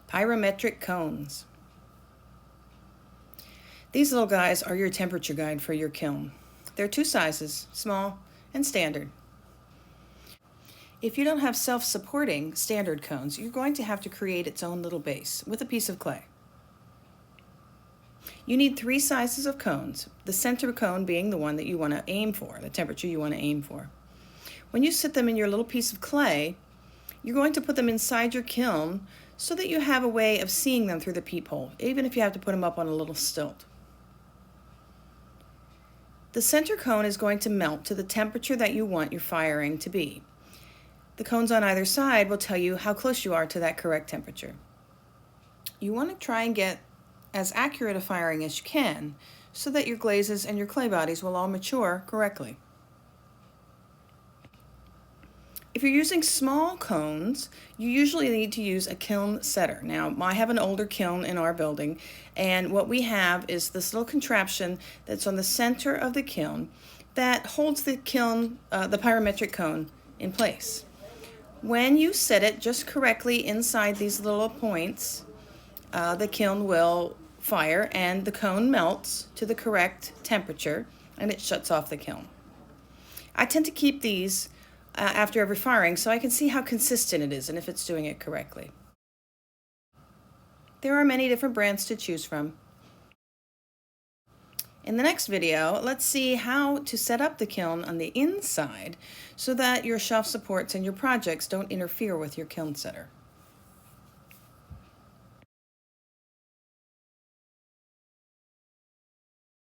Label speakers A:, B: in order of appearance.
A: Pyrometric Cones. These little guys are your temperature guide for your kiln. There are two sizes, small and standard. If you don't have self-supporting standard cones, you're going to have to create its own little base with a piece of clay. You need three sizes of cones, the center cone being the one that you want to aim for, the temperature you want to aim for. When you sit them in your little piece of clay, you're going to put them inside your kiln so that you have a way of seeing them through the peephole, even if you have to put them up on a little stilt. The center cone is going to melt to the temperature that you want your firing to be. The cones on either side will tell you how close you are to that correct temperature. You want to try and get as accurate a firing as you can so that your glazes and your clay bodies will all mature correctly. If you're using small cones, you usually need to use a kiln setter. Now, I have an older kiln in our building, and what we have is this little contraption that's on the center of the kiln that holds the kiln, the pyrometric cone in place. When you set it just correctly inside these little points, the kiln will fire and the cone melts to the correct temperature and it shuts off the kiln. I tend to keep these after every firing so I can see how consistent it is and if it's doing it correctly. There are many different brands to choose from. In the next video, let's see how to set up the kiln on the inside so that your shelf supports and your projects don't interfere with your kiln setter.